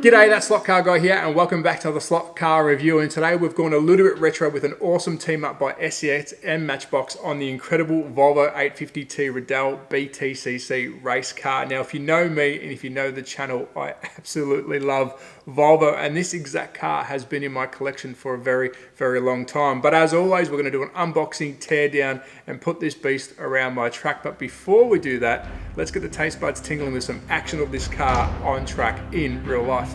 G'day, that's Slot Car Guy here, and welcome back to the Slot Car Review. And today we've gone a little bit retro with an awesome team up by SCX and Matchbox on the incredible Volvo 850T Riddell Btcc race car. Now, if you know me and if you know the channel, I absolutely love Volvo, and this exact car has been in my collection for a very, very long time. But as always, we're going to do an unboxing, tear down, and put this beast around my track. But before we do that, let's get the taste buds tingling with some action of this car on track in real life.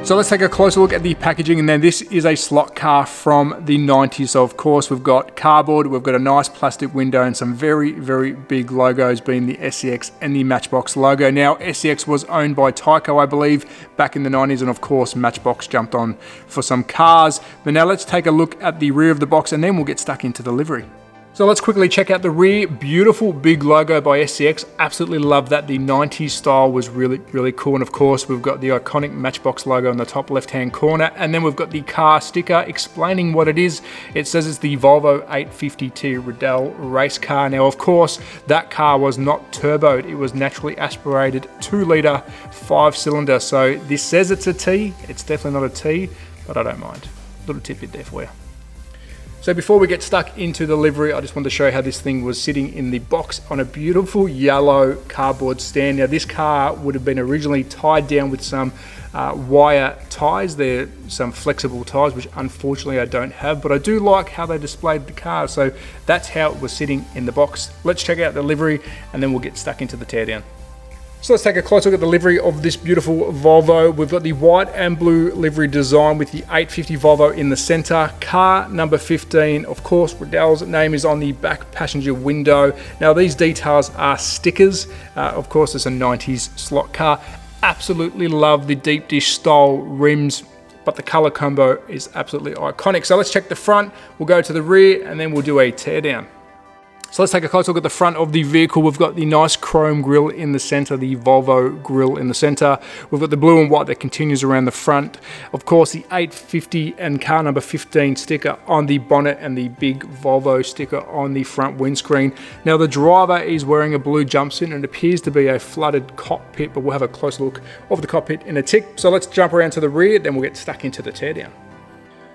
So let's take a closer look at the packaging, and then this is a slot car from the 90s. So of course we've got cardboard, we've got a nice plastic window and some very, very big logos being the SCX and the Matchbox logo. Now SCX was owned by Tyco, I believe, back in the 90s, and of course Matchbox jumped on for some cars. But now let's take a look at the rear of the box and then we'll get stuck into the livery. So let's quickly check out the rear. Beautiful big logo by SCX. Absolutely love that. The 90s style was really, really cool. And of course, we've got the iconic Matchbox logo in the top left-hand corner. And then we've got the car sticker explaining what it is. It says it's the Volvo 850T Riddell race car. Now, of course, that car was not turboed. It was naturally aspirated 2-litre 5-cylinder. So this says it's a T. It's definitely not a T, but I don't mind. Little tidbit there for you. So before we get stuck into the livery, I just wanted to show you how this thing was sitting in the box on a beautiful yellow cardboard stand. Now this car would have been originally tied down with some wire ties. They're some flexible ties, which unfortunately I don't have, but I do like how they displayed the car. So that's how it was sitting in the box. Let's check out the livery and then we'll get stuck into the teardown. So let's take a close look at the livery of this beautiful Volvo. We've got the white and blue livery design with the 850 Volvo in the center. Car number 15, of course, Riddell's name is on the back passenger window. Now these details are stickers. Of course, it's a 90s slot car. Absolutely love the deep dish style rims, but the color combo is absolutely iconic. So let's check the front, we'll go to the rear, and then we'll do a teardown. So let's take a close look at the front of the vehicle. We've got the nice chrome grille in the center, the Volvo grille in the center. We've got the blue and white that continues around the front. Of course, the 850 and car number 15 sticker on the bonnet and the big Volvo sticker on the front windscreen. Now the driver is wearing a blue jumpsuit and it appears to be a flooded cockpit, but we'll have a close look of the cockpit in a tick. So let's jump around to the rear, then we'll get stuck into the teardown.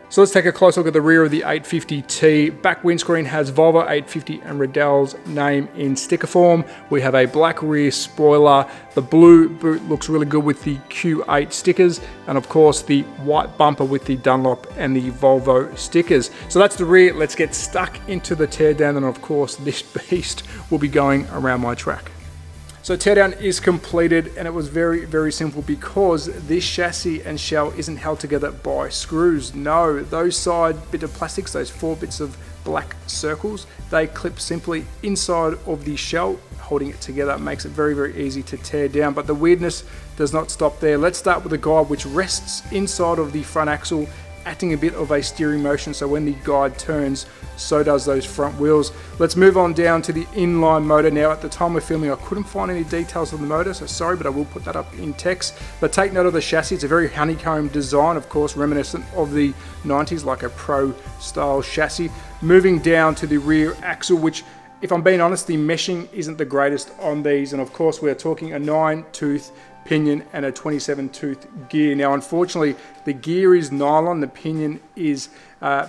So let's take a close look at the rear of the 850T. Back windscreen has Volvo 850 and Riddell's name in sticker form. We have a black rear spoiler. The blue boot looks really good with the Q8 stickers. And of course the white bumper with the Dunlop and the Volvo stickers. So that's the rear. Let's get stuck into the teardown. And of course this beast will be going around my track. So teardown is completed, and it was very, very simple because this chassis and shell isn't held together by screws. No, those side bit of plastics, those 4 bits of black circles, they clip simply inside of the shell, holding it together. It makes it very, very easy to tear down, but the weirdness does not stop there. Let's start with the guide, which rests inside of the front axle, acting a bit of a steering motion, so when the guide turns, so does those front wheels. Let's move on down to the inline motor. Now at the time of filming I couldn't find any details on the motor, so sorry, but I will put that up in text. But take note of the chassis. It's a very honeycomb design, of course reminiscent of the 90s, like a pro style chassis. Moving down to the rear axle, which, if I'm being honest, the meshing isn't the greatest on these, and of course we're talking a 9-tooth pinion and a 27-tooth gear. Now unfortunately the gear is nylon, the pinion is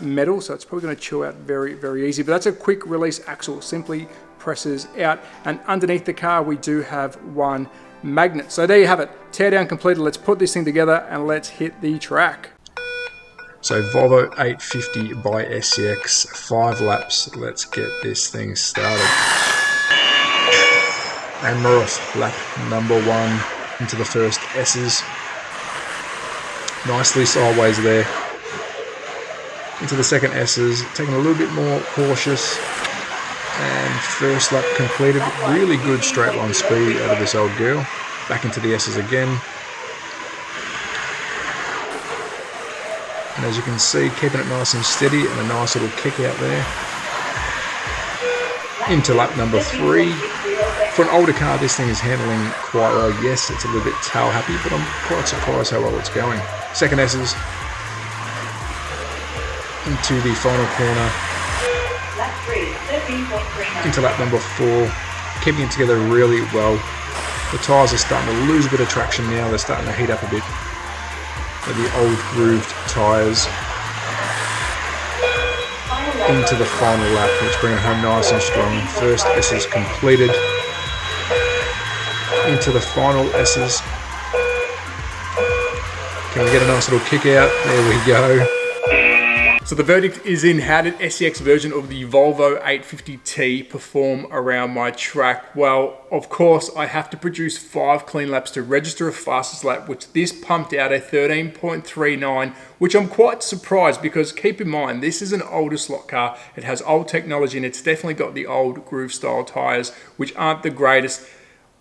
metal, so it's probably going to chew out very, very easy, but that's a quick release axle. Simply presses out, and underneath the car we do have one magnet. So there you have it, teardown completed. Let's put this thing together and let's hit the track. So Volvo 850 by SCX, 5 laps. Let's get this thing started. And we're off lap number 1 into the first S's. Nicely sideways there. Into the second S's, taking a little bit more cautious. And first lap completed. Really good straight line speed out of this old girl. Back into the S's again. And as you can see, keeping it nice and steady and a nice little kick out there. Into lap number 3. For an older car, this thing is handling quite well. Yes, it's a little bit tail happy, but I'm quite surprised how well it's going. Second S's. Into the final corner. Into lap number 4. Keeping it together really well. The tyres are starting to lose a bit of traction now. They're starting to heat up a bit. With the old grooved tyres. Into the final lap, which bring it home nice and strong. First S's completed. Into the final S's. Can we get a nice little kick out? There we go. So the verdict is in. How did SCX version of the Volvo 850T perform around my track? Well, of course, I have to produce 5 clean laps to register a fastest lap, which this pumped out a 13.39, which I'm quite surprised because keep in mind, this is an older slot car. It has old technology and it's definitely got the old groove style tires, which aren't the greatest.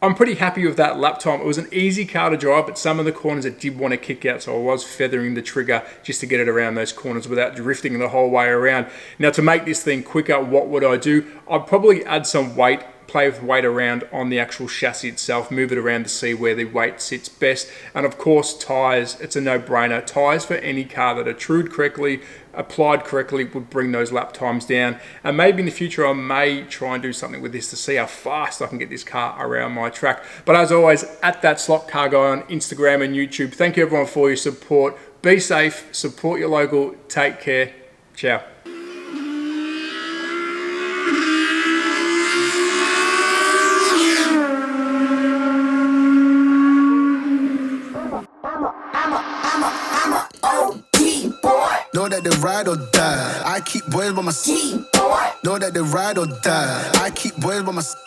I'm pretty happy with that lap time. It was an easy car to drive, but some of the corners it did want to kick out, so I was feathering the trigger just to get it around those corners without drifting the whole way around. Now, to make this thing quicker, what would I do? I'd probably add some weight, play with weight around on the actual chassis itself, move it around to see where the weight sits best. And of course, tires, it's a no-brainer. Tires for any car that are trued correctly, applied correctly, would bring those lap times down. And maybe in the future, I may try and do something with this to see how fast I can get this car around my track. But as always, at That Slot Car Guy on Instagram and YouTube. Thank you everyone for your support. Be safe, support your local, take care, ciao. Know that they ride or die. I keep boys by my side. Know that they ride or die. I keep boys by my side.